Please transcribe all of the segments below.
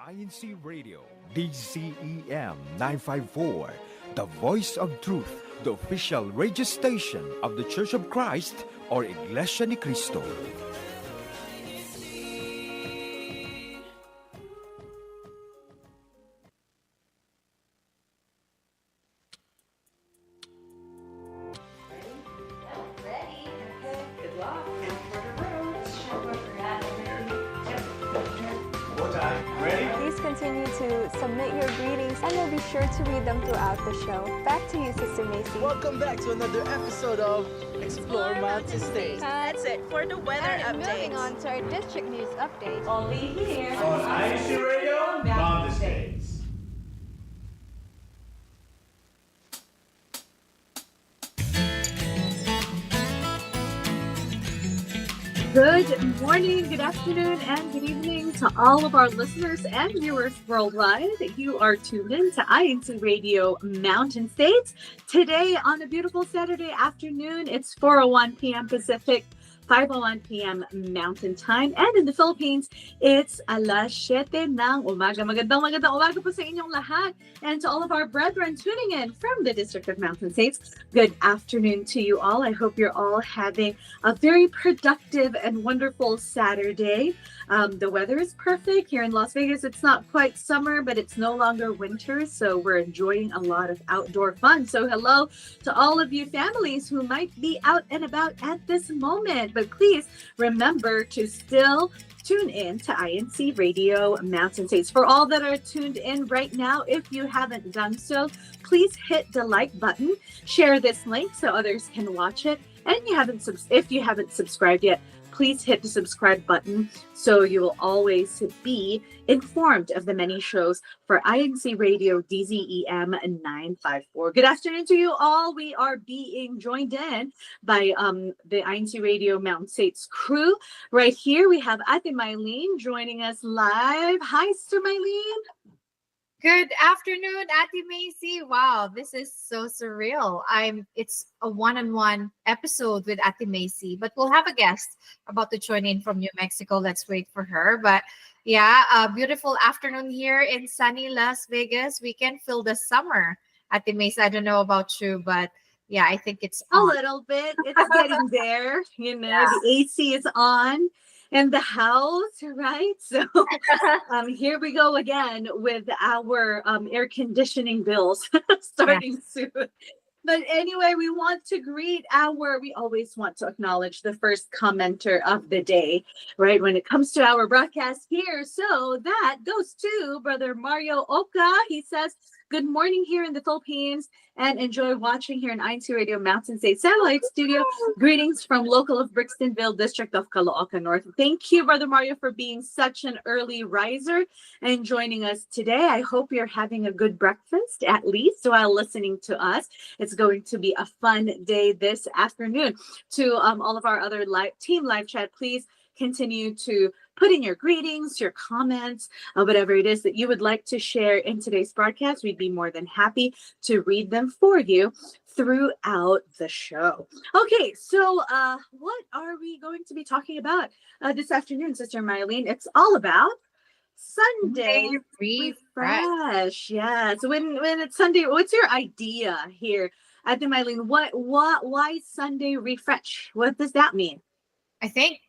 INC Radio, DCEM 954, the voice of truth, the official radio station of the Church of Christ or Iglesia ni Cristo. Sure to read them throughout the show. Back to you, Sister Macy. Welcome back to another episode of Explore Mountain States. That's it for the weather and updates. Moving on to our district news update. Only here on INCRadio Mountain States. Good morning, good afternoon, and good evening to all of our listeners and viewers worldwide. You are tuned in to INCRadio Mountain States. Today on a beautiful Saturday afternoon, it's 4:01 p.m. Pacific, 5:01 p.m. Mountain Time. And in the Philippines, it's alas 7 ng umaga. Magandang umaga po sa inyong lahat. And to all of our brethren tuning in from the District of Mountain States, good afternoon to you all. I hope you're all having a very productive and wonderful Saturday. The weather is perfect here in Las Vegas. It's not quite summer, but it's no longer winter. So we're enjoying a lot of outdoor fun. So hello to all of you families who might be out and about at this moment. But please remember to still tune in to INCRadio Mountain States. For all that are tuned in right now, if you haven't done so, please hit the like button, share this link so others can watch it. And if you haven't subscribed yet, please hit the subscribe button so you will always be informed of the many shows for INC Radio DZEM 954. Good afternoon to you all. We are being joined in by the INC Radio Mountain States crew. Right here, we have Ate Mylene joining us live. Hi, Sister Mylene. Good afternoon, Ate Macy. Wow, this is so surreal. It's a one-on-one episode with Ate Macy, but we'll have a guest about to join in from New Mexico. Let's wait for her. But yeah, a beautiful afternoon here in sunny Las Vegas. We can feel the summer, Ate Macy. I don't know about you, but yeah, I think it's on. A little bit. It's getting there. Yeah. The AC is on. In the house, right? So here we go again with our air conditioning bills starting soon. But anyway, we always want to acknowledge the first commenter of the day, right? When it comes to our broadcast here. So that goes to Brother Mario Oka. He says, good morning here in the Philippines and enjoy watching here in INCRadio Mountain States Satellite Studio. Greetings from local of Brixtonville, District of Caloocan North. Thank you, Brother Mario, for being such an early riser and joining us today. I hope you're having a good breakfast, at least, while listening to us. It's going to be a fun day this afternoon. To all of our other team live chat, please continue to put in your greetings, your comments, whatever it is that you would like to share in today's broadcast. We'd be more than happy to read them for you throughout the show. Okay, so what are we going to be talking about this afternoon, Sister Mylene? It's all about Sunday Refresh. Yeah, so when it's Sunday, what's your idea here? Ate Mylene, why Sunday Refresh? What does that mean? I think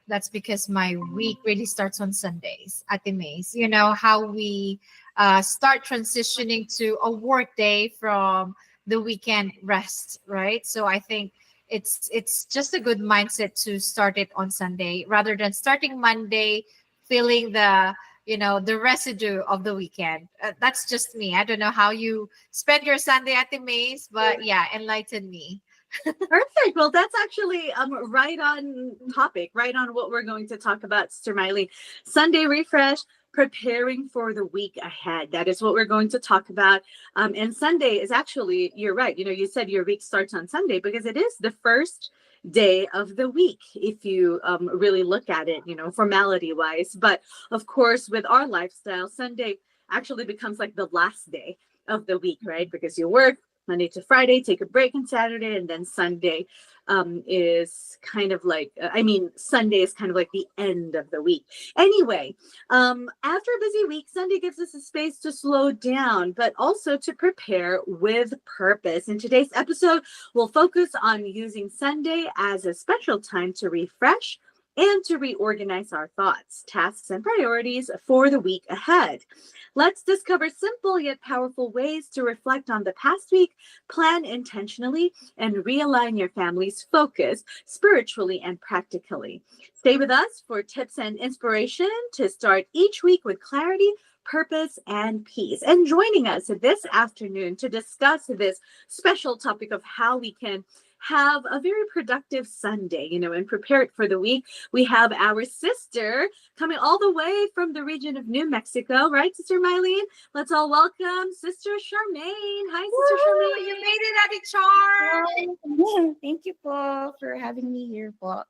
that's because my week really starts on Sundays at the Maze. You know how we start transitioning to a work day from the weekend rest, right? So I think it's just a good mindset to start it on Sunday rather than starting Monday feeling the residue of the weekend. That's just me. I don't know how you spend your Sunday at the Maze, but yeah, enlighten me. Perfect. Well, that's actually right on topic, right on what we're going to talk about, Sister Miley. Sunday Refresh, preparing for the week ahead. That is what we're going to talk about. And Sunday is actually, you're right. You said your week starts on Sunday because it is the first day of the week, if you really look at it, formality wise. But of course, with our lifestyle, Sunday actually becomes like the last day of the week, right? Because you work, Monday to Friday, take a break on Saturday, and then Sunday is kind of like, Sunday is kind of like the end of the week. Anyway, after a busy week, Sunday gives us a space to slow down, but also to prepare with purpose. In today's episode, we'll focus on using Sunday as a special time to refresh and to reorganize our thoughts, tasks, and priorities for the week ahead. Let's discover simple yet powerful ways to reflect on the past week, plan intentionally, and realign your family's focus spiritually and practically. Stay with us for tips and inspiration to start each week with clarity, purpose, and peace. And joining us this afternoon to discuss this special topic of how we can have a very productive Sunday, and prepare it for the week. We have our sister coming all the way from the region of New Mexico, right, Sister Mylene? Let's all welcome Sister Charmaine. Hi, Sister Charmaine. You made it, Ate Char. Hi. Thank you po for having me here po.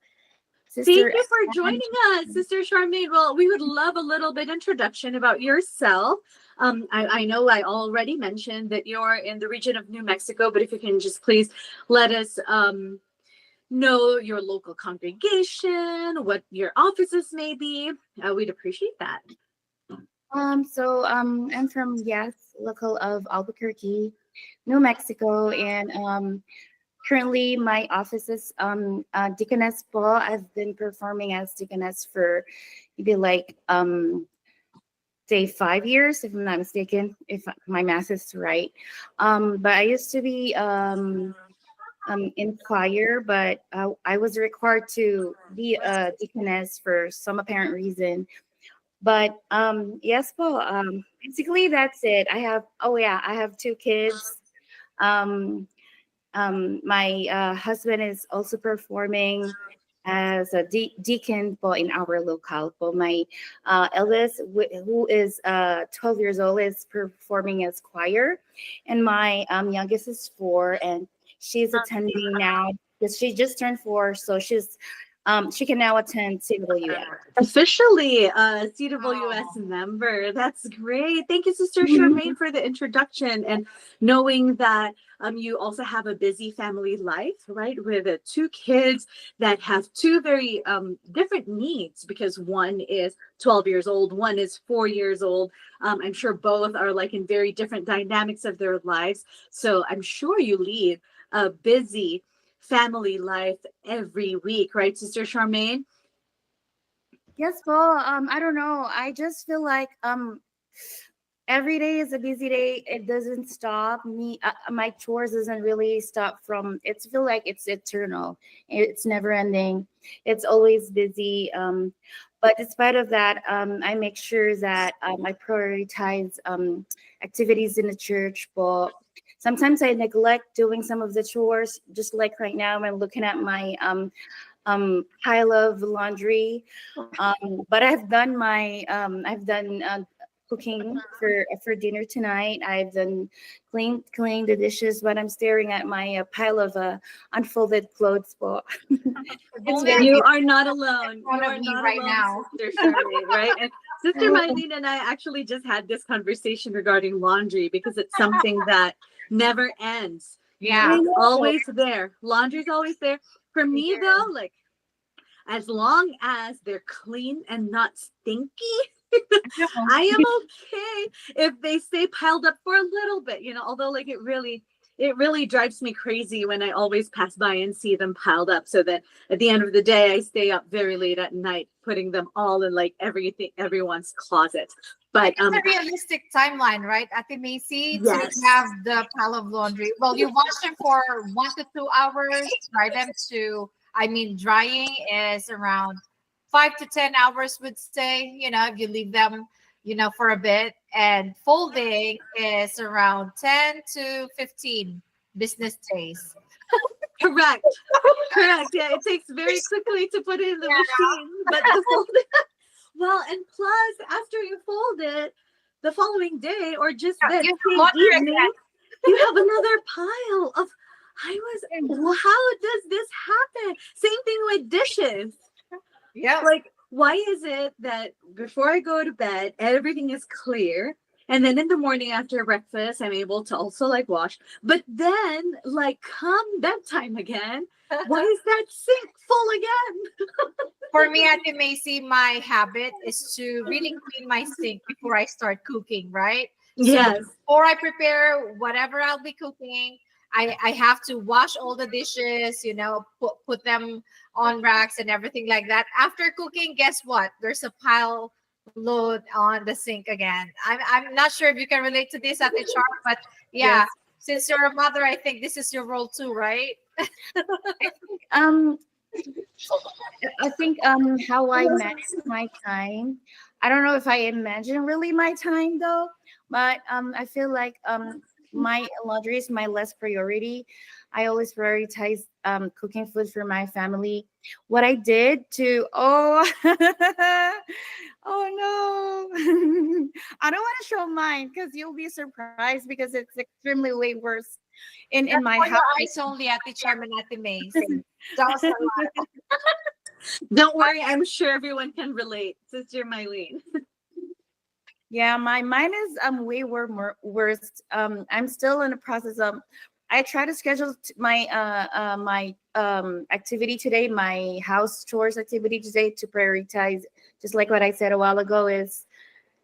Thank you for joining us, Sister Charmaine. Well, we would love a little bit introduction about yourself. I know I already mentioned that you're in the region of New Mexico, but if you can just please let us know your local congregation, what your offices may be, we'd appreciate that. I'm from local of Albuquerque, New Mexico, and currently my office is deaconess po. I've been performing as deaconess for maybe like say 5 years, if I'm not mistaken, if my math is right. But I used to be in choir, but I was required to be a deaconess for some apparent reason. But yes, po, basically that's it. I have 2 kids. My husband is also performing as a deacon in our locale. My eldest, who is 12 years old, is performing as choir, and my youngest is 4, and she's attending now because she just turned 4, so she can now attend CWS. Officially a CWS member. That's great. Thank you, Sister Charmaine, for the introduction, and knowing that you also have a busy family life, right? With 2 kids that have 2 very different needs, because one is 12 years old, one is 4 years old. I'm sure both are like in very different dynamics of their lives. So I'm sure you lead a busy family life every week, right, Sister Charmaine? Yes, well, I don't know. I just feel like every day is a busy day. It doesn't stop. My chores doesn't really stop from. It's feel like it's eternal. It's never ending. It's always busy. But despite of that, I make sure that I prioritize activities in the church. But sometimes I neglect doing some of the chores. Just like right now, I'm looking at my pile of laundry. But I've done cooking for dinner tonight. I've done clean the dishes, but I'm staring at my pile of unfolded clothes. You are not alone. You are not right alone, now. Sister Charmaine, right? And Sister Mylene and I actually just had this conversation regarding laundry, because it's something that never ends. Yeah. It's always there. Laundry's always there. For me, though, like, as long as they're clean and not stinky, I am okay if they stay piled up for a little bit, although like it really drives me crazy when I always pass by and see them piled up, so that at the end of the day, I stay up very late at night putting them all in like everyone's closet. But it's a realistic timeline, right, Ate Macy, yes, to have the pile of laundry. Well, you wash them for 1 to 2 hours, drying is around 5 to 10 hours, would say, if you leave them, for a bit, and folding is around 10 to 15 business days. Correct. Yeah, it takes very quickly to put it in the machine, but the folding, well, and plus after you fold it the following day or just that same evening, you have another pile of. How does this happen? Same thing with dishes. Yeah. Like, why is it that before I go to bed, everything is clear, And then in the morning after breakfast, I'm able to also like wash. But then, like, come bedtime again, why is that sink full again? For me, Ate Macy, my habit is to really clean my sink before I start cooking, right? So Yes. before I prepare whatever I'll be cooking, I have to wash all the dishes, put them on racks and everything like that. After cooking, guess what? There's a pile load on the sink again. I'm not sure if you can relate to this, Ate Char, but yeah, Yes. since you're a mother, I think this is your role too, right? Um, I think how I manage my time. I don't know if I imagine really my time though, but I feel like my laundry is my less priority. I always prioritize cooking food for my family. What I did to oh no. I don't want to show mine because you'll be surprised because it's extremely way worse in my For house. your eyes only, Ate Charm and Ate Mace. That was a lot. Don't worry, I'm sure everyone can relate, Sister Mylene. Yeah, mine is way worse. I'm still in the process of. I try to schedule my activity today, my house chores activity today to prioritize. Just like what I said a while ago, is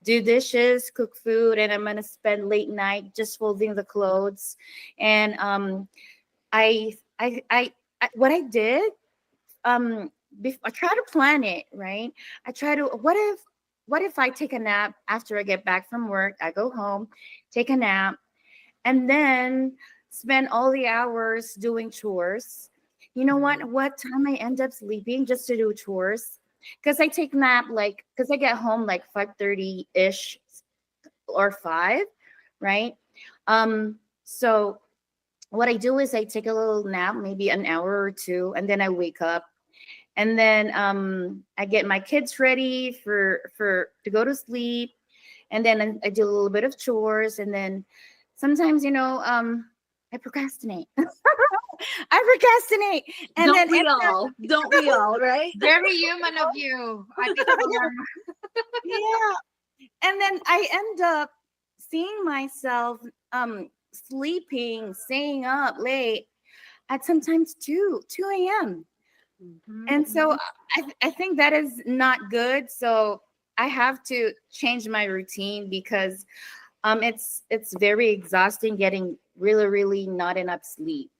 do dishes, cook food, and I'm gonna spend late night just folding the clothes. And I what I did I try to plan it, right? I try to what if I take a nap after I get back from work? I go home, take a nap, and then spend all the hours doing chores. You know what time I end up sleeping just to do chores? Because I take nap because I get home like 5:30 ish or 5, right? So what I do is I take a little nap, maybe an hour or two, and then I wake up. And then I get my kids ready for to go to sleep, and then I do a little bit of chores, and then sometimes I procrastinate. I procrastinate, and Don't we all, right? Very human of you. I think yeah, and then I end up seeing myself sleeping, staying up late at sometimes 2 a.m. And so I think that is not good. So I have to change my routine because it's very exhausting getting really, really not enough sleep.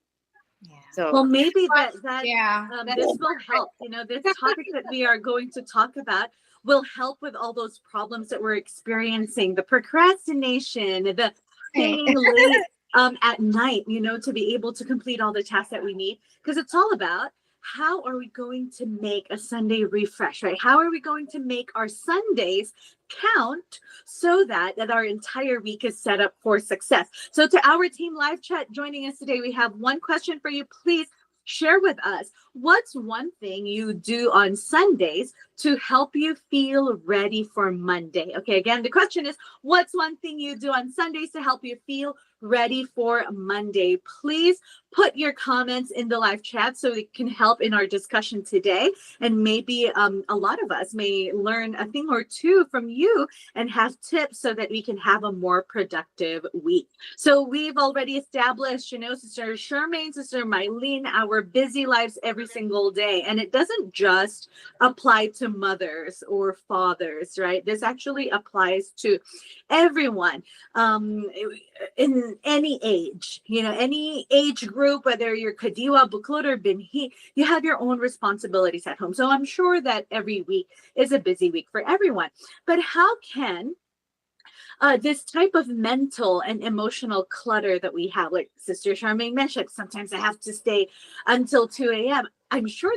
Yeah. So Well, maybe this will help. This topic that we are going to talk about will help with all those problems that we're experiencing, the procrastination, the staying late at night, to be able to complete all the tasks that we need. Because it's all about how are we going to make a Sunday refresh, right? How are we going to make our Sundays count so that our entire week is set up for success? So to our team live chat joining us today, we have one question for you. Please share with us, what's one thing you do on Sundays to help you feel ready for Monday? Okay, again, the question is, what's one thing you do on Sundays to help you feel ready for Monday? Please put your comments in the live chat so it can help in our discussion today. And maybe a lot of us may learn a thing or two from you and have tips so that we can have a more productive week. So we've already established, Sister Charmaine, Sister Mylene, our busy lives every single day. And it doesn't just apply to mothers or fathers, right? This actually applies to everyone in any age, any age group, whether you're Kadiwa, Buklod, or Binhi, you have your own responsibilities at home. So I'm sure that every week is a busy week for everyone. But how can this type of mental and emotional clutter that we have, like Sister Charmaine mentioned, sometimes I have to stay until 2 a.m. I'm sure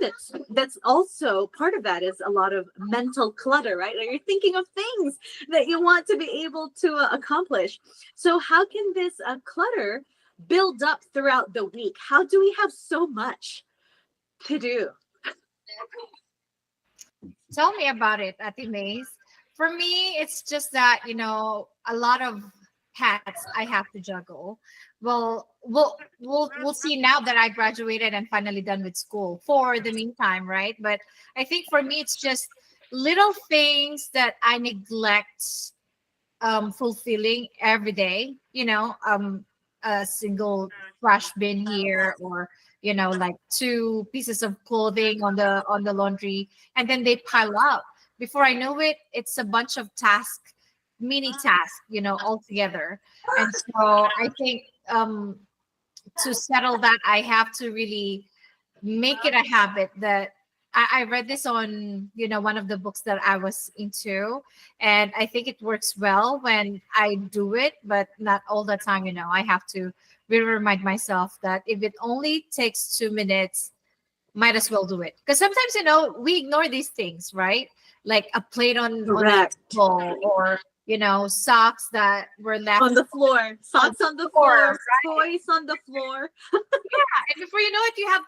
that's also part of that is a lot of mental clutter, right? Like you're thinking of things that you want to be able to accomplish. So how can this clutter build up throughout the week? How do we have so much to do? Tell me about it, Ate Mace. For me, it's just that, a lot of hats I have to juggle. Well, we'll see now that I graduated and finally done with school for the meantime, right? But I think for me, it's just little things that I neglect fulfilling every day, a single trash bin here, or like two pieces of clothing on the laundry, and then they pile up. Before I know it, it's a bunch of tasks, mini tasks, all together. And so I think to settle that, I have to really make it a habit that I read this on, one of the books that I was into. And I think it works well when I do it, but not all the time. I have to really remind myself that if it only takes 2 minutes, might as well do it. Because sometimes, we ignore these things, right? Like a plate on the Correct. table, or, socks that were left On the floor, socks on the floor, toys on the floor. and before you know it, you have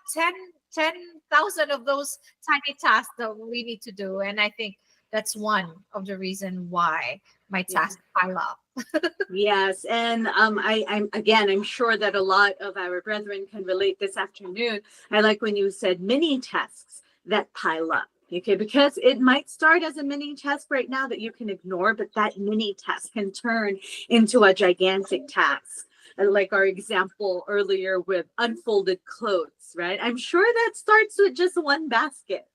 10,000 of those tiny tasks that we need to do. And I think that's one of the reason why my tasks pile up. Yes, and I'm sure that a lot of our brethren can relate this afternoon. I like when you said mini tasks that pile up. Okay, because it might start as a mini task right now that you can ignore, but that mini task can turn into a gigantic task. Like our example earlier with unfolded clothes, right? I'm sure that starts with just one basket.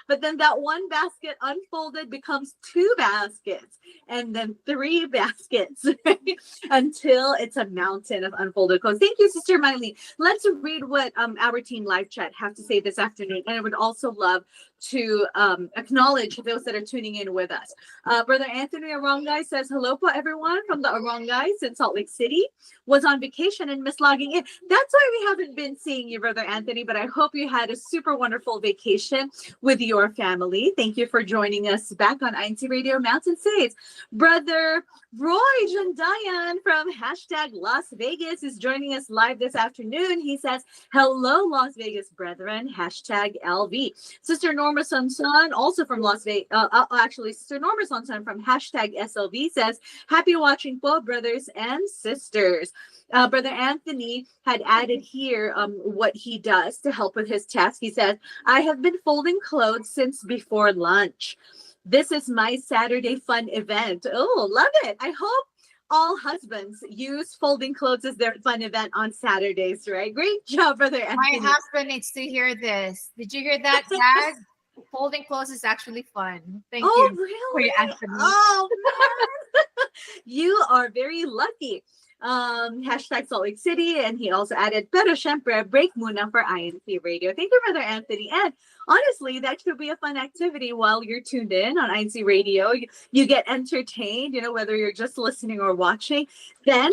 But then that one basket unfolded becomes 2 baskets, and then 3 baskets, right? Until it's a mountain of unfolded clothes. Thank you, Sister Miley. Let's read what our team live chat have to say this afternoon. And I would also love to acknowledge those that are tuning in with us. Brother Anthony Arongay says, hello po everyone from the Arongays in Salt Lake City. Was on vacation and missed logging in. That's why we haven't been seeing you, Brother Anthony, but I hope you had a super wonderful vacation with your family. Thank you for joining us back on INCRadio Mountain States. Brother Roy Jandayan from hashtag Las Vegas is joining us live this afternoon. He says, hello, Las Vegas brethren, hashtag LV. Sister Norma Sonson, also from Las Vegas, Sister Norma Sonson from hashtag SLV says, happy watching po, brothers and sisters. Brother Anthony had added here what he does to help with his task. He says, I have been folding clothes since before lunch. This is my Saturday fun event. Oh, love it. I hope all husbands use folding clothes as their fun event on Saturdays, right? Great job, Brother Anthony. My husband needs to hear this. Did you hear that, Dad? Folding clothes is actually fun. Thank you really? for your Anthony. Oh, man. You are very lucky. Hashtag Salt Lake City, and he also added, pero syempre, break muna for INC Radio. Thank you, Brother Anthony. And honestly, that could be a fun activity while you're tuned in on INC Radio. You get entertained, whether you're just listening or watching. Then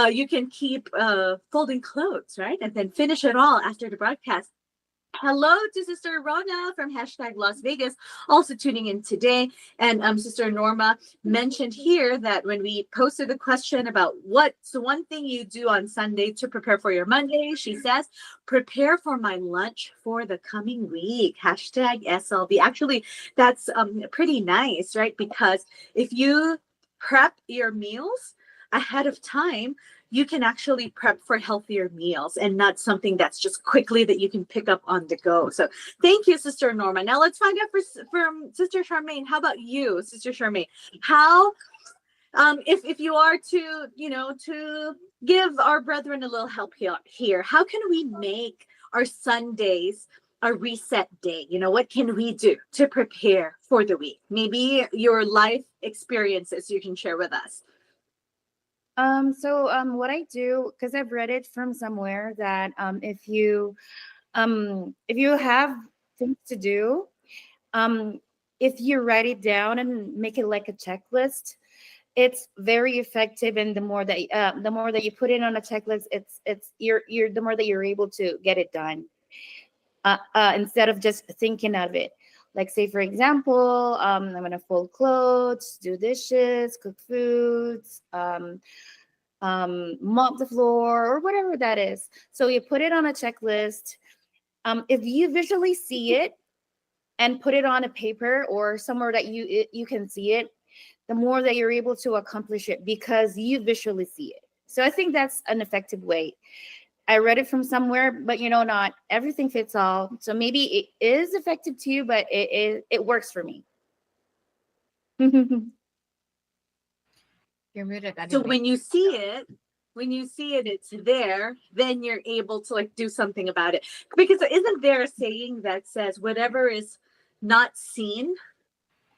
you can keep folding clothes, right? And then finish it all after the broadcast. Hello to Sister Rona from hashtag Las Vegas, also tuning in today. And Sister Norma mentioned here that when we posted the question about what's the one thing you do on Sunday to prepare for your Monday, she says, prepare for my lunch for the coming week, hashtag SLV. Actually, that's pretty nice, right? Because if you prep your meals ahead of time, you can actually prep for healthier meals and not something that's just quickly that you can pick up on the go. So thank you, Sister Norma. Now let's find out from Sister Charmaine. How about you, Sister Charmaine? How, if you are to, to give our brethren a little help here, how can we make our Sundays a reset day? What can we do to prepare for the week? Maybe your life experiences you can share with us. What I do, because I've read it from somewhere that if you have things to do, if you write it down and make it like a checklist, it's very effective. And the more that you put it on a checklist, the more that you're able to get it done. Instead of just thinking of it. Like, say, for example, I'm going to fold clothes, do dishes, cook foods, mop the floor, or whatever that is. So you put it on a checklist. If you visually see it and put it on a paper or somewhere that you can see it, the more that you're able to accomplish it because you visually see it. So I think that's an effective way. I read it from somewhere, but not everything fits all. So maybe it is effective to you, but it works for me. You're muted. So Anime. when you see it, it's there, then you're able to like do something about it. Because isn't there a saying that says whatever is not seen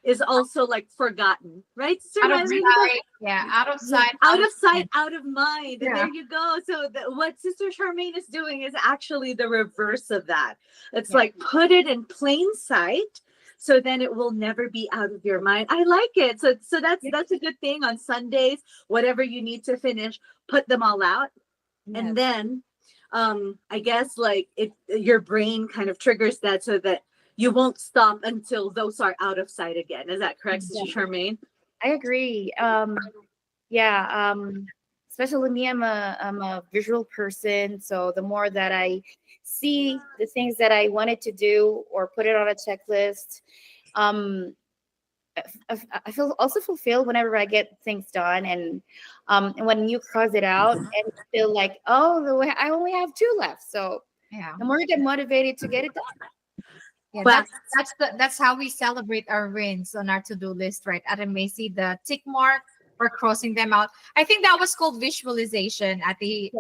is also like forgotten, right? Out of Riley? sight. Yeah, out of sight. Out of sight, mind. out of mind. Yeah. There you go. So what Sister Charmaine is doing is actually the reverse of that. It's Yeah. like put it in plain sight, so then it will never be out of your mind. I like it. So that's a good thing on Sundays. Whatever you need to finish, put them all out, and then I guess like your brain kind of triggers that so that you won't stop until those are out of sight again. Is that correct, Sister Charmaine? I agree. Yeah. Especially me, I'm a visual person. So the more that I see the things that I wanted to do or put it on a checklist, I feel also fulfilled whenever I get things done. And when you cross it out and feel like, oh, I only have 2 left. So Yeah. the more you get motivated to get it done. Yeah, But- that's how we celebrate our wins on our to-do list, right? At Macy, the tick mark or crossing them out. I think that was called visualization at the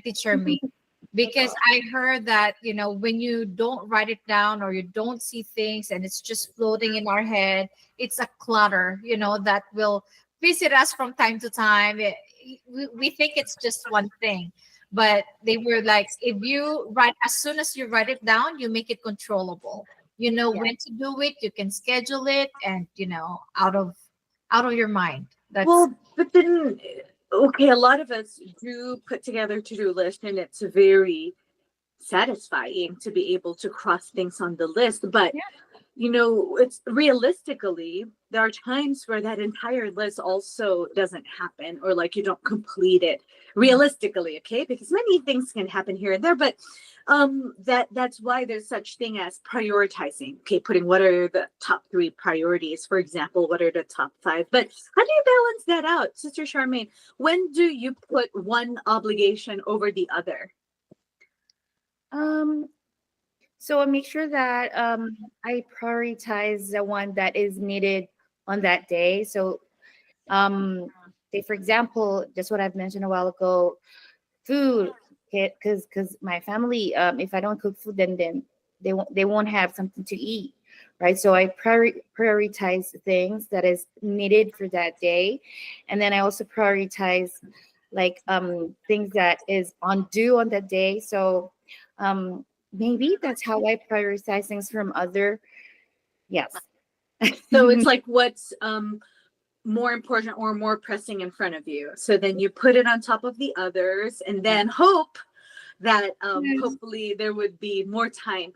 teacher meeting. Because I heard that, when you don't write it down or you don't see things and it's just floating in our head, it's a clutter, that will visit us from time to time. We think it's just one thing. But they were like, as soon as you write it down, you make it controllable. You know when to do it, you can schedule it, and out of your mind. That's But then okay, a lot of us do put together to-do list, and it's very satisfying to be able to cross things on the list. But it's realistically, there are times where that entire list also doesn't happen, or like you don't complete it realistically, okay? Because many things can happen here and there, but that's why there's such thing as prioritizing. Okay, putting what are the top 3 priorities, for example, what are the top 5. But how do you balance that out, Sister Charmaine? When do you put one obligation over the other? So I make sure that I prioritize the one that is needed on that day. So say for example, just what I've mentioned a while ago, food. Because my family, if I don't cook food, then they won't have something to eat, right? So I prioritize things that is needed for that day, and then I also prioritize like things that is on due on that day. So maybe that's how I prioritize things from other. Yes. So it's like what's more important or more pressing in front of you. So then you put it on top of the others, and then hope that hopefully there would be more time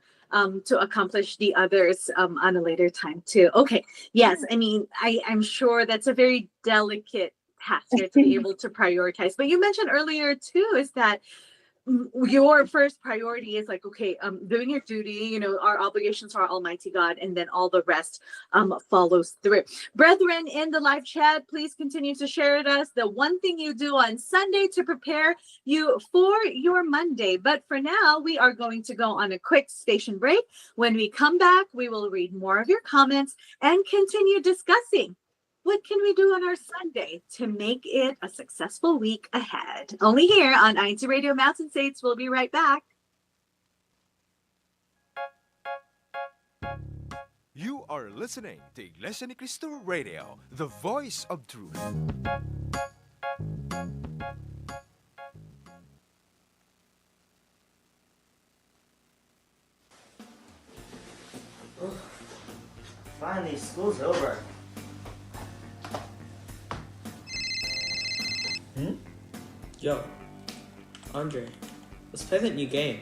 to accomplish the others on a later time too. Okay. Yes. I mean, I'm sure that's a very delicate task to be able to prioritize. But you mentioned earlier too, is that your first priority is like, okay, doing your duty, our obligations are Almighty God, and then all the rest follows through. Brethren in the live chat, please continue to share with us the one thing you do on Sunday to prepare you for your Monday. But for now, we are going to go on a quick station break. When we come back, we will read more of your comments and continue discussing what can we do on our Sunday to make it a successful week ahead? Only here on INCRadio Mountain States. We'll be right back. You are listening to Iglesianicristo Radio, the voice of truth. Finally, school's over. Yo, Andre, let's play that new game.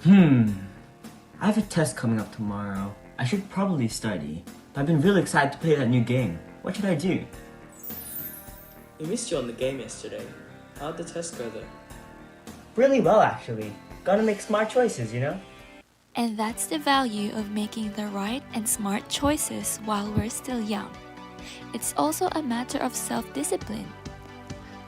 I have a test coming up tomorrow. I should probably study, but I've been really excited to play that new game. What should I do? We missed you on the game yesterday. How'd the test go though? Really well, actually. Gotta make smart choices, And that's the value of making the right and smart choices while we're still young. It's also a matter of self-discipline.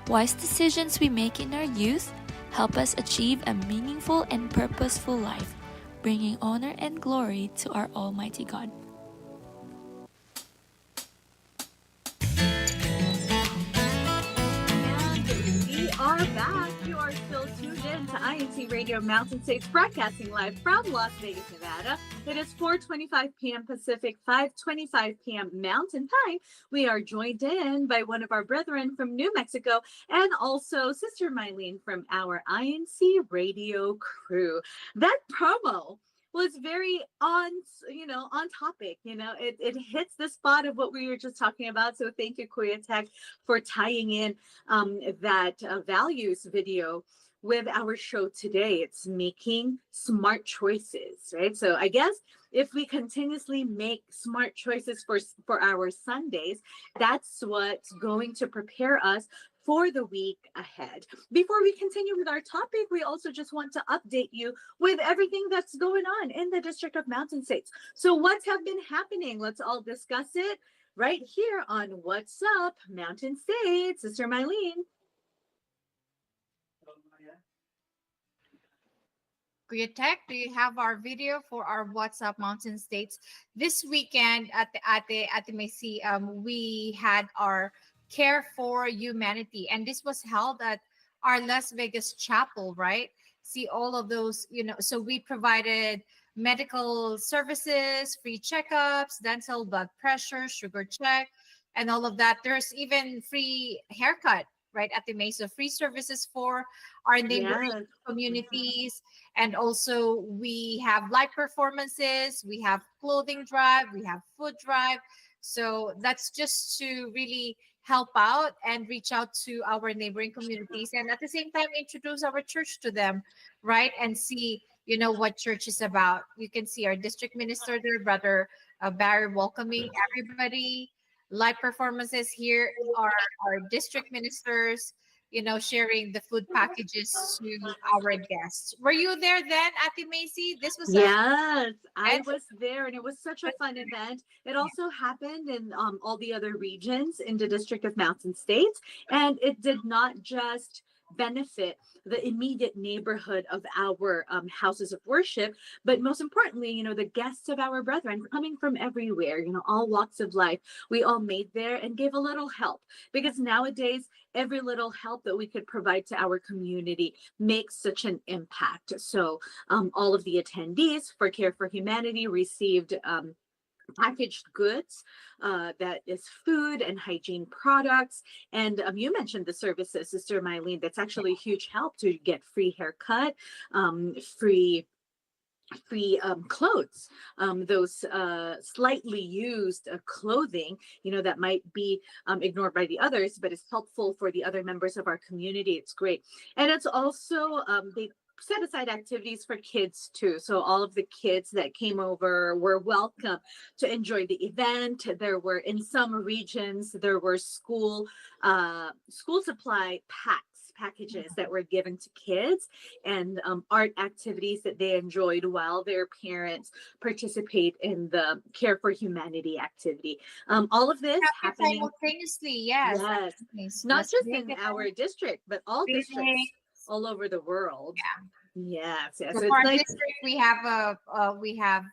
Wise decisions we make in our youth help us achieve a meaningful and purposeful life, bringing honor and glory to our Almighty God. INCRadio Mountain States, broadcasting live from Las Vegas, Nevada. It is 4:25 p.m. Pacific, 5:25 p.m. Mountain Time. We are joined in by one of our brethren from New Mexico and also Sister Mylene from our INC radio crew. That promo was very on topic. It hits the spot of what we were just talking about. So thank you, Kuya Tech, for tying in that values video with our show today. It's making smart choices, right? So I guess if we continuously make smart choices for our Sundays, that's what's going to prepare us for the week ahead. Before we continue with our topic, we also just want to update you with everything that's going on in the District of Mountain States. So what have been happening? Let's all discuss it right here on What's Up Mountain States. Sister Mylene. Kuya Tech, do you have our video for our What's Up Mountain States? This weekend at the Macy, we had our Care for Humanity, and this was held at our Las Vegas chapel, right? See all of those, so we provided medical services, free checkups, dental, blood pressure, sugar check, and all of that. There's even free haircut, right, at the Mesa, free services for our neighboring communities. And also we have live performances, we have clothing drive, we have food drive. So that's just to really help out and reach out to our neighboring communities, and at the same time introduce our church to them, right? And see, what church is about. You can see our district minister there, Brother Barry, welcoming everybody. Live performances here are our district ministers, sharing the food packages to our guests. Were you there then, Ate Macy? This was Yes, I was there, and it was such a fun event. It also happened in all the other regions in the District of Mountain States, and it did not just benefit the immediate neighborhood of our houses of worship, but most importantly, the guests of our brethren coming from everywhere, all walks of life. We all made there and gave a little help, because nowadays every little help that we could provide to our community makes such an impact. So all of the attendees for Care for Humanity received packaged goods, that is food and hygiene products. And you mentioned the services, Sister Mylene. That's actually a huge help to get free haircut, free clothes, those slightly used clothing, that might be ignored by the others, but it's helpful for the other members of our community. It's great. And it's also, they set aside activities for kids too. So all of the kids that came over were welcome to enjoy the event. There were, in some regions, there were school supply packages that were given to kids, and art activities that they enjoyed while their parents participate in the Care for Humanity activity. All of this happening simultaneously, yes. Not just in our district, but all districts all over the world. Yes. So for our district, we have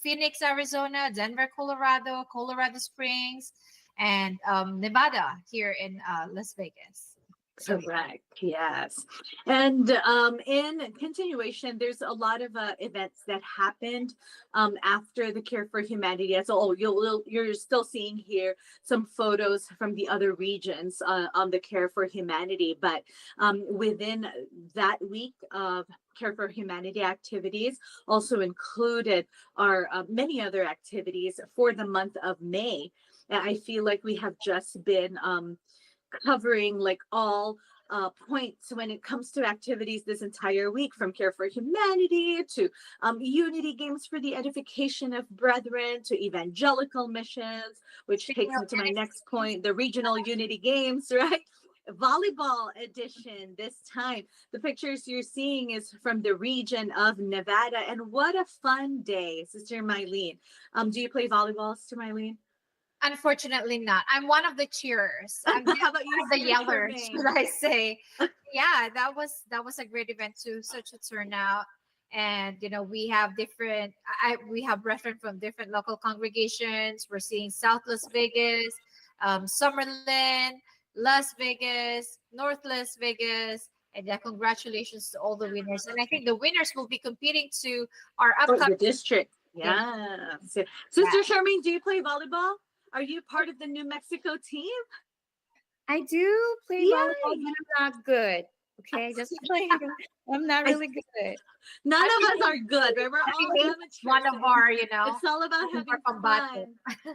Phoenix, Arizona, Denver, Colorado Springs, and Nevada here in Las Vegas. Correct. Yes. And in continuation, there's a lot of events that happened after the Care for Humanity. So you're still seeing here some photos from the other regions on the Care for Humanity. But within that week of Care for Humanity activities also included our many other activities for the month of May. I feel like we have just been covering like all points when it comes to activities this entire week, from Care for Humanity to unity games for the edification of brethren to evangelical missions, which takes me to my next point, the regional unity games, right? Volleyball edition this time. The pictures you're seeing is from the region of Nevada, and what a fun day, Sister Mylene. Do you play volleyball, Sister Mylene? Unfortunately not. I'm one of the cheerers. I'm How about you, the yellers, should I say. Yeah, that was a great event too. Such a turnout. And we have we have brethren from different local congregations. We're seeing South Las Vegas, Summerlin, Las Vegas, North Las Vegas, And congratulations to all the winners. And I think the winners will be competing to our Oh, the upcoming district. Yeah. Sister Charmaine, do you play volleyball? Are you part of the New Mexico team? I do play Yay. volleyball, but I'm not good. Okay, just playing. I'm not really good. None of us are good, right? We're all amateurs. One of our, It's all about having fun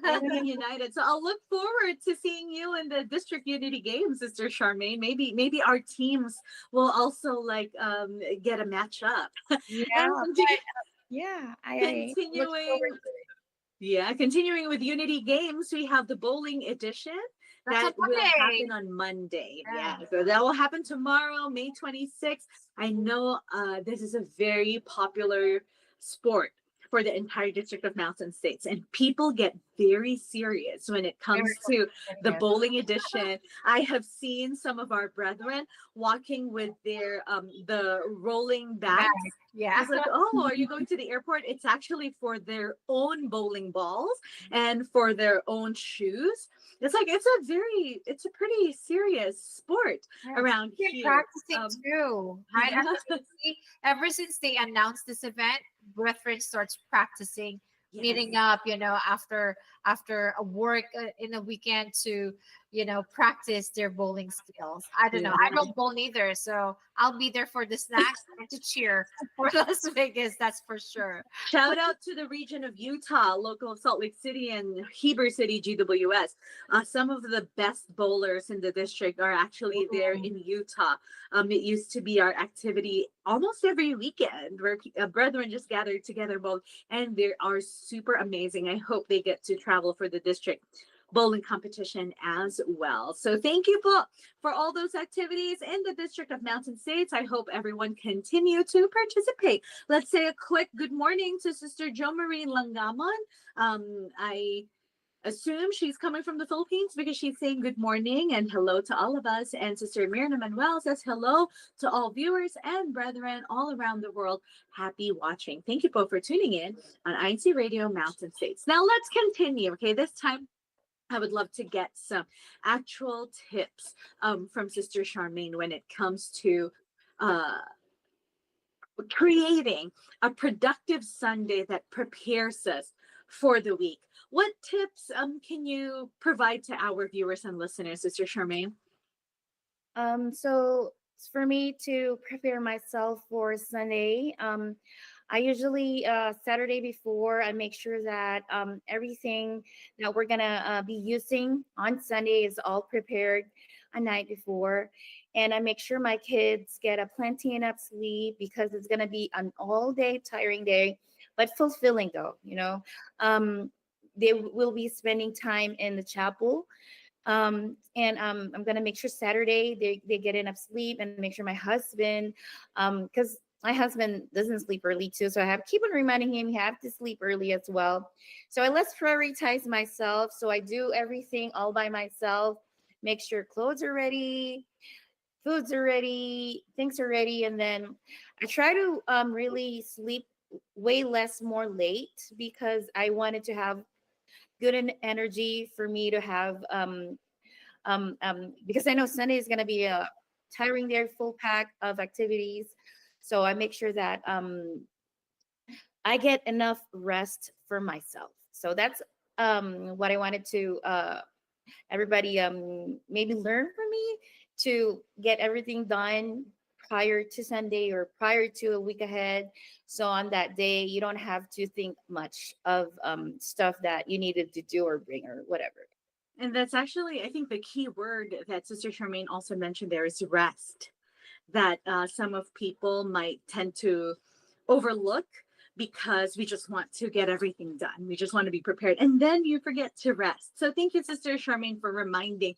and being united. So I'll look forward to seeing you in the district unity games, Sister Charmaine. Maybe our teams will also get a match up. Yeah, Continuing with Unity Games, we have the bowling edition. That will happen on Monday. Yeah. So that will happen tomorrow, May 26th. I know this is a very popular sport for the entire District of Mountain States, and people get very serious when it comes to the bowling edition. I have seen some of our brethren walking with their the rolling bags. Yeah. I was like, oh, are you going to the airport? It's actually for their own bowling balls and for their own shoes. It's like it's a pretty serious sport around here. Practicing too, right? Ever since they announced this event, Brethren starts practicing, meeting up, after a work in a weekend to, practice their bowling skills. I don't know. I don't bowl neither, so I'll be there for the snacks and to cheer for Las Vegas. That's for sure. Shout out to the region of Utah, local of Salt Lake City and Heber City, GWS. Some of the best bowlers in the district are actually there in Utah. It used to be our activity almost every weekend where brethren just gathered together both, and they are super amazing. I hope they get to travel for the district bowling competition as well. So thank you for all those activities in the District of Mountain States. I hope everyone continue to participate. Let's say a quick good morning to Sister Jo Marie Langamon. I assume she's coming from the Philippines because she's saying good morning and hello to all of us. And Sister Myrna Manuel says hello to all viewers and brethren all around the world. Happy watching. Thank you both for tuning in on INCRadio Mountain States. Now let's continue. Okay, this time I would love to get some actual tips from Sister Charmaine when it comes to creating a productive Sunday that prepares us for the week. What tips can you provide to our viewers and listeners, Sister Charmaine? So for me to prepare myself for Sunday, I usually Saturday before I make sure that everything that we're gonna be using on Sunday is all prepared a night before, and I make sure my kids get a plenty enough sleep because it's gonna be an all-day tiring day, but fulfilling though. They will be spending time in the chapel. I'm gonna make sure Saturday they get enough sleep, and make sure my husband, because my husband doesn't sleep early too, so I have to keep on reminding him you have to sleep early as well. So I let's prioritize myself. So I do everything all by myself. Make sure clothes are ready, foods are ready, things are ready, and then I try to really sleep way less more late because I wanted to have good energy for me to have because I know Sunday is going to be a tiring day, full pack of activities. So I make sure that I get enough rest for myself. So that's what I wanted to everybody maybe learn from me, to get everything done prior to Sunday or prior to a week ahead. So on that day, you don't have to think much of stuff that you needed to do or bring or whatever. And that's actually, I think, the key word that Sister Charmaine also mentioned there is rest, that some of people might tend to overlook because we just want to get everything done. We just want to be prepared. And then you forget to rest. So thank you, Sister Charmaine, for reminding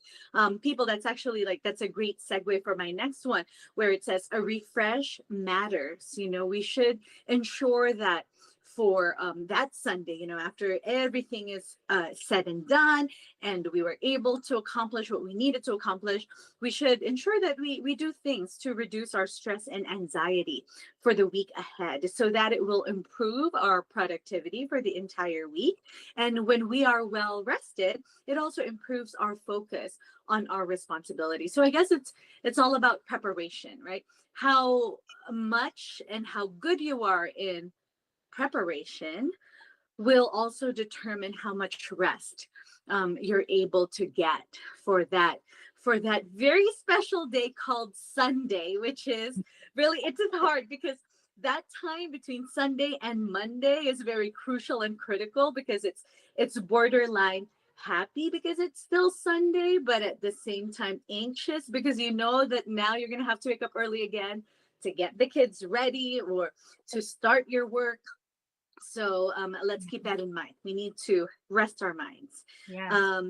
people. That's actually that's a great segue for my next one, where it says a refresh matters. We should ensure that for that Sunday, after everything is said and done, and we were able to accomplish what we needed to accomplish, we should ensure that we do things to reduce our stress and anxiety for the week ahead, so that it will improve our productivity for the entire week. And when we are well rested, it also improves our focus on our responsibility. So I guess it's all about preparation, right? How much and how good you are in preparation will also determine how much rest you're able to get for that very special day called Sunday, which is really, it's hard because that time between Sunday and Monday is very crucial and critical, because it's borderline happy because it's still Sunday, but at the same time anxious, because you know that now you're going to have to wake up early again to get the kids ready or to start your work. So let's keep that in mind. We need to rest our minds. Yeah.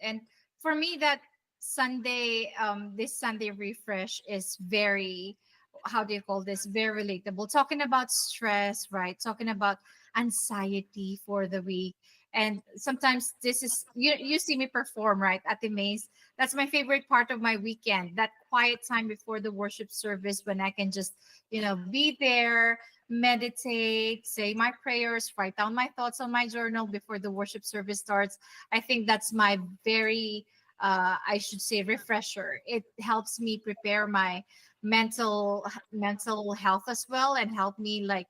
And for me, that Sunday, this Sunday refresh is very, how do you call this? Very relatable. Talking about stress, right? Talking about anxiety for the week. And sometimes this is, you see me perform, right, at the maze. That's my favorite part of my weekend, that quiet time before the worship service, when I can just, be there, meditate, say my prayers, write down my thoughts on my journal before the worship service starts. I think that's my very, I should say, refresher. It helps me prepare my mental health as well, and help me like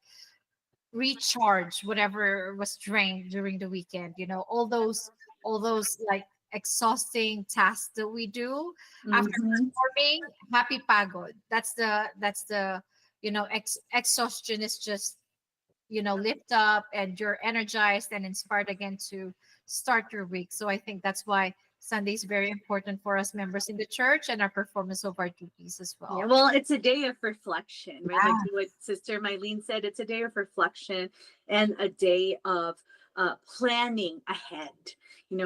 recharge whatever was drained during the weekend. All those like exhausting tasks that we do after performing. Happy pagod. That's the exhaustion is just lift up, and you're energized and inspired again to start your week. So I think that's why Sunday is very important for us members in the church, and our performance of our duties as well. Yeah, well, it's a day of reflection, right? Like what Sister Mylene said, it's a day of reflection and a day of planning ahead,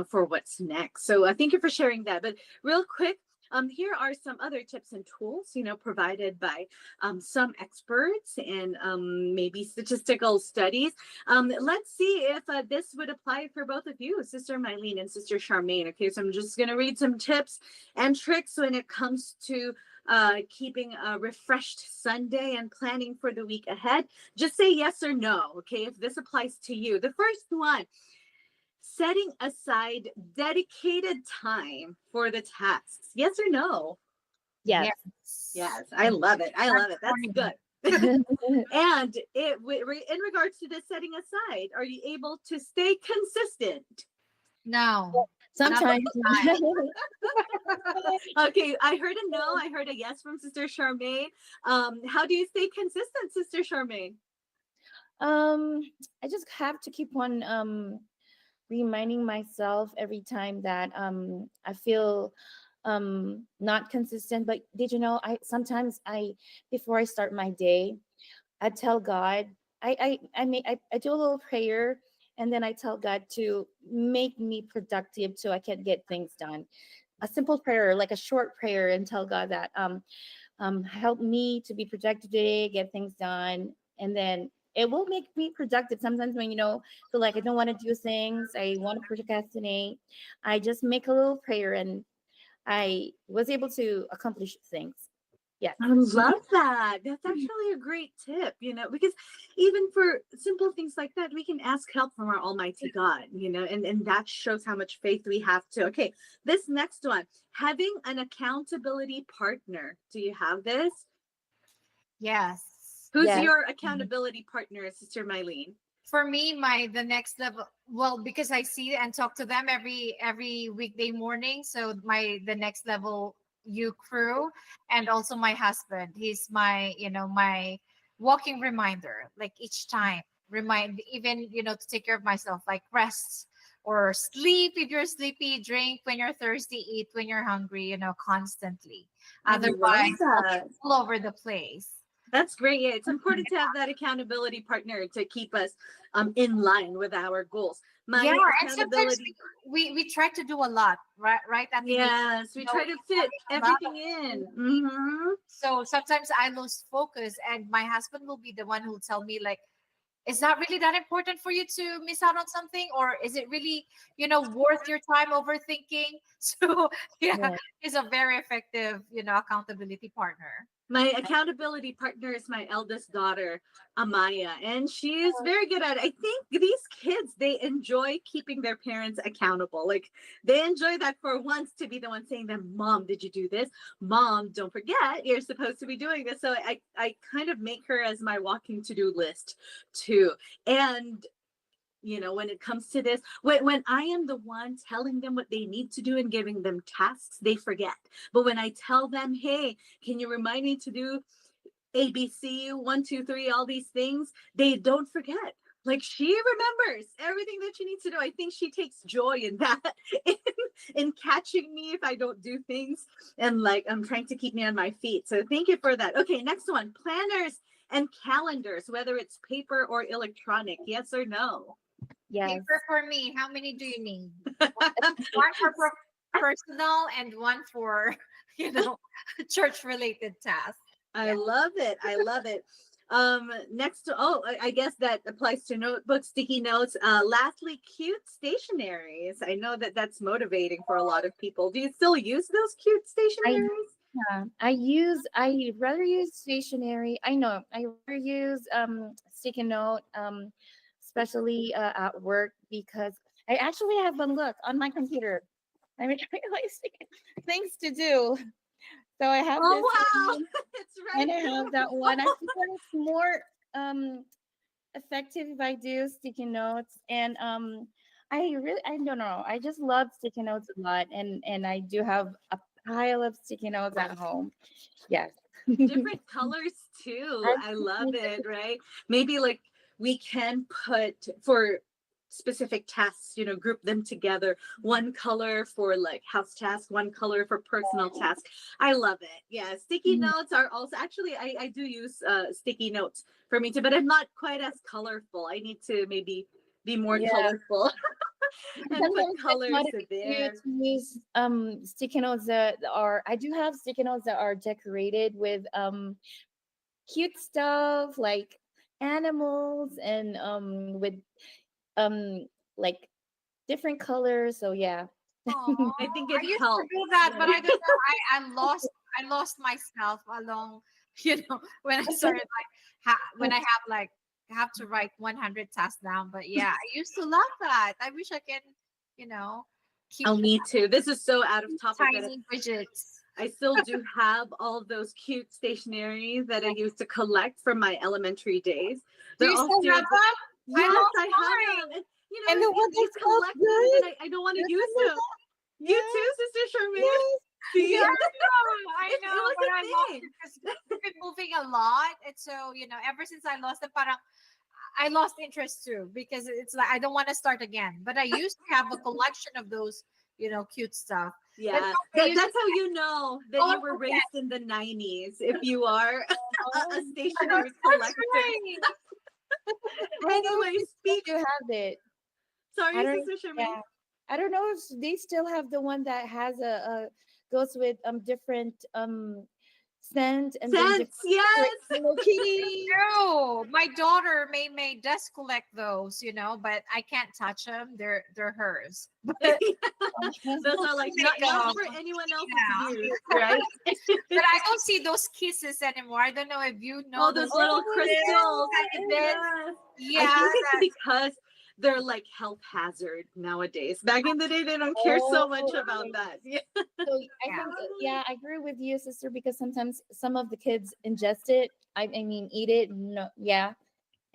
for what's next. So thank you for sharing that. But real quick, here are some other tips and tools, provided by some experts and maybe statistical studies. Let's see if this would apply for both of you, Sister Mylene and Sister Charmaine. Okay, so I'm just going to read some tips and tricks when it comes to keeping a refreshed Sunday and planning for the week ahead. Just say yes or no, okay, if this applies to you. The first one: setting aside dedicated time for the tasks. Yes or no? Yes. Yes. I love it. That's good. And in regards to this setting aside, are you able to stay consistent? No. Sometimes. Okay, I heard a no. I heard a yes from Sister Charmaine. How do you stay consistent, Sister Charmaine? I just have to keep on reminding myself every time that I feel not consistent. But did you know, sometimes before I start my day, I tell God, I do a little prayer, and then I tell God to make me productive so I can get things done. A simple prayer, like a short prayer, and tell God that help me to be productive today, get things done, and then it will make me productive. Sometimes when feel like I don't want to do things, I want to procrastinate, I just make a little prayer, and I was able to accomplish things. Yeah, I love that. That's actually a great tip, because even for simple things like that, we can ask help from our Almighty God, and that shows how much faith we have to. Okay, this next one: having an accountability partner. Do you have this? Yes. Who's your accountability partner, Sister Mylene? For me, the next level, well, because I see and talk to them every weekday morning. So the next level you crew, and also my husband. He's my my walking reminder. Like each time, remind, even to take care of myself, like rest or sleep if you're sleepy, drink when you're thirsty, eat when you're hungry. Constantly. Otherwise, all over the place. That's great. Yeah, it's important to have that accountability partner to keep us in line with our goals. And sometimes we try to do a lot, right? Yes, we try to fit everything in. Mm-hmm. So sometimes I lose focus, and my husband will be the one who'll tell me, like, is that really that important for you to miss out on something, or is it really, worth your time overthinking? So yeah, he's a very effective, accountability partner. My accountability partner is my eldest daughter, Amaya, and she is very good at it. I think these kids, they enjoy keeping their parents accountable. Like, they enjoy that for once to be the one saying them, Mom, did you do this? Mom, don't forget, you're supposed to be doing this. So I kind of make her as my walking to-do list too. And when it comes to this, when I am the one telling them what they need to do and giving them tasks, they forget. But when I tell them, hey, can you remind me to do ABC, 1, 2, 3, all these things, they don't forget. Like, she remembers everything that she needs to do. I think she takes joy in that, in catching me if I don't do things, and like, I'm trying to keep me on my feet. So thank you for that. Okay, next one, planners and calendars, whether it's paper or electronic, yes or no? Yes. Paper for me. How many do you need? One for personal and one for, church related tasks. I love it. I love it. Next to, I guess that applies to notebooks, sticky notes. Lastly, cute stationaries. I know that that's motivating for a lot of people. Do you still use those cute stationaries? I rather use stationery. I rather use sticky note, especially at work, because I actually have one. Look on my computer. I'm trying things to do. So I have this. Wow, it's right. And I have that one. I think that it's more effective if I do sticky notes. And I don't know. I just love sticky notes a lot, and I do have a pile of sticky notes at home. Yes. Different colors too. I love it, right? Maybe like we can put for specific tasks, group them together. One color for like house tasks, one color for personal tasks. I love it. Yeah. Sticky notes are also, actually, I do use sticky notes for me too, but I'm not quite as colorful. I need to maybe be more colorful. And put colors there. To use sticky notes that are, I do have sticky notes that are decorated with cute stuff like animals and with like different colors. So yeah. I think it used helps. to do that, but I don't know. I lost myself along, when I started when I have to write 100 tasks down. But yeah, I used to love that. I wish I can, keep. Oh, me too. This is so out of topic. Tiny widgets. I still do have all those cute stationeries that I used to collect from my elementary days. Do you still have them? Yes, I have them. And the ones these collections, and I don't want to use them. You too, Sister Charmaine. Yes. See? Yeah, I know. It was But a I lost thing. it because we've been moving a lot, and so ever since I lost them, parang I lost interest too, because it's like I don't want to start again. But I used to have a collection of those, cute stuff. Yeah, that's how you know that you were raised in the 90s. If you are a stationery collector. Anyway, you have it. Sorry, Sister Charmaine. Yeah. I don't know if they still have the one that has a goes with different scent and scents. Yes. No, my daughter May does collect those, but I can't touch them. They're hers. But those are like not for anyone else to use, right? But I don't see those kisses anymore. I don't know if you know. Oh, those little crystals. Yeah, I think it's because they're like health hazard nowadays. Back in the day, they don't care so much about that. Yeah. So I think, I agree with you, sister, because sometimes some of the kids ingest it. I mean, eat it. No, yeah.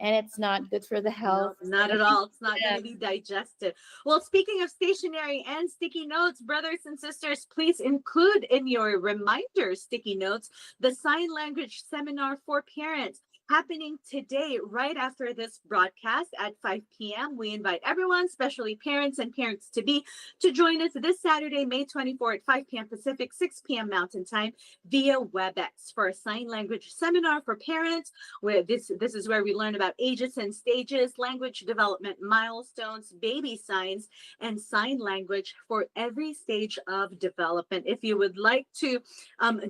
And it's not good for the health. No, not at all. It's not going to be digested. Well, speaking of stationery and sticky notes, brothers and sisters, please include in your reminder sticky notes the sign language seminar for parents happening today, right after this broadcast at 5 p.m. We invite everyone, especially parents and parents-to-be, to join us this Saturday, May 24 at 5 p.m. Pacific, 6 p.m. Mountain Time via WebEx for a sign language seminar for parents. Where this is where we learn about ages and stages, language development milestones, baby signs, and sign language for every stage of development. If you would like to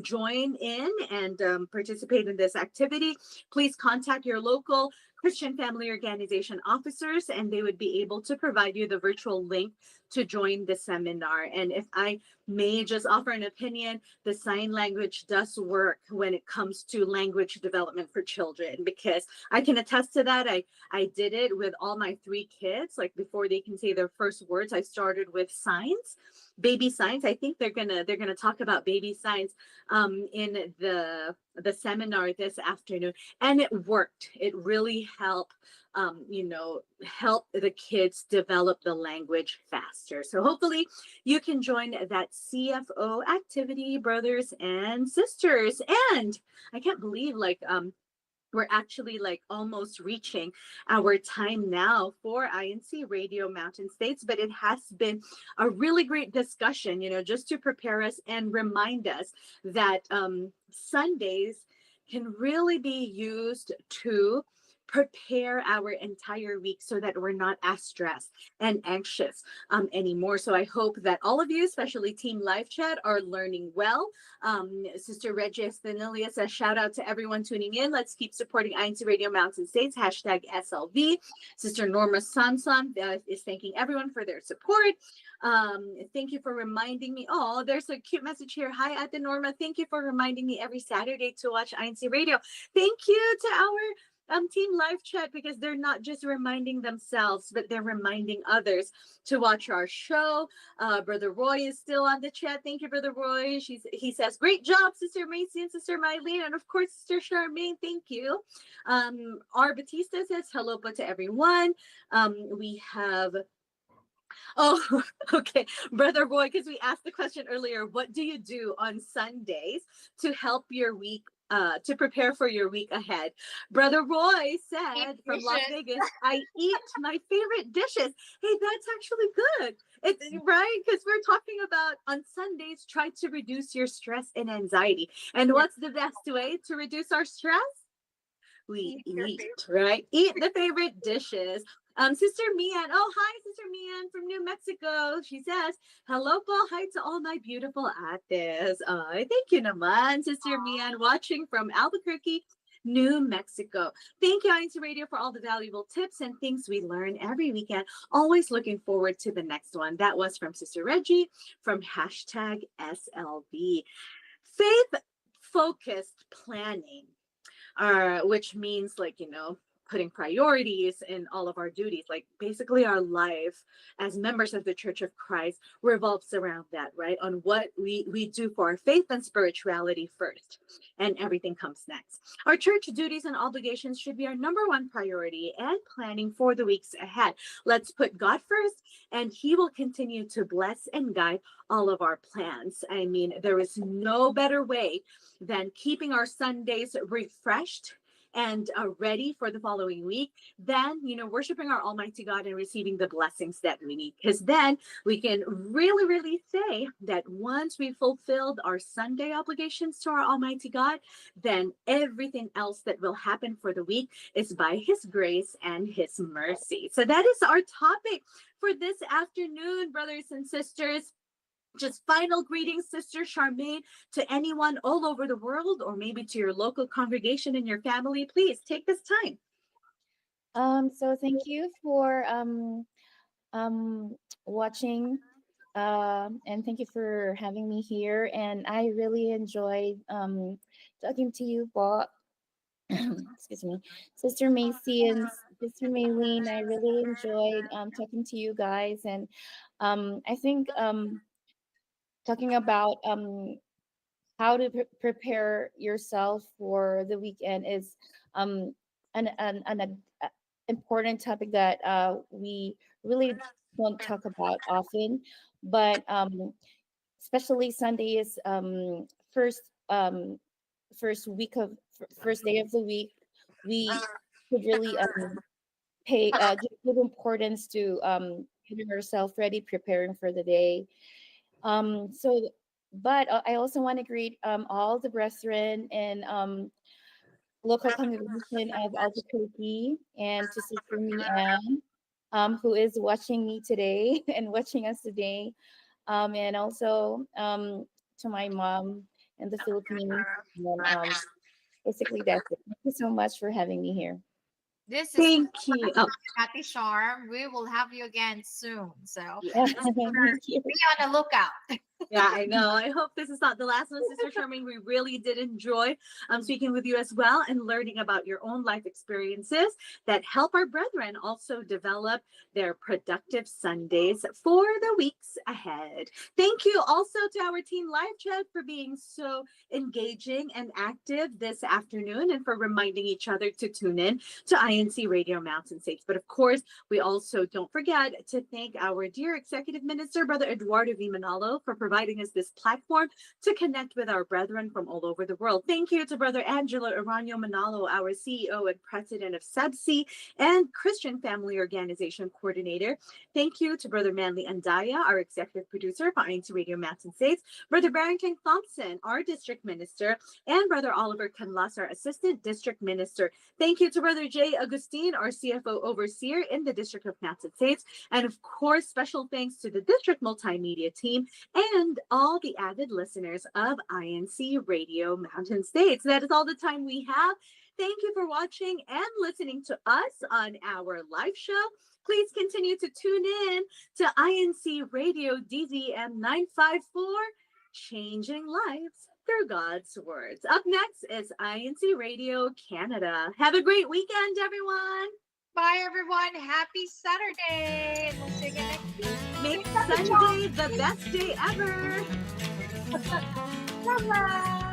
join in and participate in this activity, please please contact your local Christian Family Organization officers, and they would be able to provide you the virtual link to join the seminar. And if I may just offer an opinion, the sign language does work when it comes to language development for children, because I can attest to that. I did it with all my 3 kids. Like, before they can say their first words, I started with signs, baby signs. I think they're gonna talk about baby signs in the seminar this afternoon, and it worked. It really helped help the kids develop the language faster. So hopefully you can join that CFO activity, brothers and sisters. And I can't believe, like, we're actually like almost reaching our time now for INCRadio Mountain States, but it has been a really great discussion, just to prepare us and remind us that Sundays can really be used to prepare our entire week so that we're not as stressed and anxious anymore. So I hope that all of you, especially Team Live Chat, are learning well. Sister Reggie Espinolia says, shout out to everyone tuning in. Let's keep supporting INCRadio Mountain States, #SLV. Sister Norma Samson is thanking everyone for their support. Thank you for reminding me. Oh, there's a cute message here. Hi, Ate Norma. Thank you for reminding me every Saturday to watch INCRadio. Thank you to our Team Live Chat, because they're not just reminding themselves, but they're reminding others to watch our show. Brother Roy is still on the chat. Thank you, Brother Roy. He says, great job, Sister Macy and Sister Mylene, and of course, Sister Charmaine. Thank you. R. Batista says, hello to everyone. We have... Oh, okay. Brother Roy, because we asked the question earlier, what do you do on Sundays to help your week, to prepare for your week ahead? Brother Roy said from Las Vegas, I eat my favorite dishes. Hey, that's actually good. Right? Because we're talking about on Sundays, try to reduce your stress and anxiety. And what's the best way to reduce our stress? We eat, right? Eat the favorite dishes. Sister Mian. Oh, hi, Sister Mian from New Mexico. She says, hello po, hi to all my beautiful ates. Thank you naman, Sister Mian, watching from Albuquerque, New Mexico. Thank you, INCRadio, for all the valuable tips and things we learn every weekend. Always looking forward to the next one. That was from Sister Reggie from #SLB. Faith-focused planning. Which means, like, putting priorities in all of our duties. Like, basically our life as members of the Church of Christ revolves around that, right? On what we do for our faith and spirituality first, and everything comes next. Our church duties and obligations should be our #1 priority and planning for the weeks ahead. Let's put God first, and He will continue to bless and guide all of our plans. I mean, there is no better way than keeping our Sundays refreshed and ready for the following week, then, worshiping our Almighty God and receiving the blessings that we need. Because then we can really, really say that once we fulfilled our Sunday obligations to our Almighty God, then everything else that will happen for the week is by His grace and His mercy. So that is our topic for this afternoon, brothers and sisters. Just final greetings, Sister Charmaine, to anyone all over the world, or maybe to your local congregation and your family. Please take this time. So thank you for watching, and thank you for having me here. And I really enjoyed talking to you, Bob. Excuse me, Sister Macy and Sister Maylene. I really enjoyed talking to you guys, and I think talking about how to prepare yourself for the weekend is an important topic that we really don't talk about often, but especially Sunday is first day of the week. We should really give importance to getting ourselves ready, preparing for the day. But I also want to greet all the brethren in local congregation of Albuquerque, and to Sister Mian, who is watching me today and watching us today, and also to my mom in the Philippines, and basically that's it. Thank you so much for having me here. This is Thank you. Oh, Ate Charm. We will have you again soon. So Thank you. be on the lookout. yeah, I know. I hope this is not the last one, Sister Charmaine. We really did enjoy speaking with you as well and learning about your own life experiences that help our brethren also develop their productive Sundays for the weeks ahead. Thank you also to our Teen Live Chat for being so engaging and active this afternoon and for reminding each other to tune in to INCRadio Mountain States. But of course, we also don't forget to thank our dear Executive Minister, Brother Eduardo V. Manalo, for providing us this platform to connect with our brethren from all over the world. Thank you to Brother Angelo Aranyo Manalo, our CEO and President of CEBSI and Christian Family Organization Coordinator. Thank you to Brother Manly Andaya, our Executive Producer for INCRadio Mountain States, Brother Barrington Thompson, our District Minister, and Brother Oliver Canlas, our Assistant District Minister. Thank you to Brother Jay Agustin, our CFO Overseer in the District of Mountain States. And of course, special thanks to the District Multimedia team and all the avid listeners of INCRadio Mountain States. That is all the time we have. Thank you for watching and listening to us on our live show. Please continue to tune in to INCRadio DZM 954, changing lives through God's words. Up next is INCRadio Canada. Have a great weekend, everyone. Bye, everyone. Happy Saturday. We'll see you again next week. Make Sunday the best day ever. Bye-bye.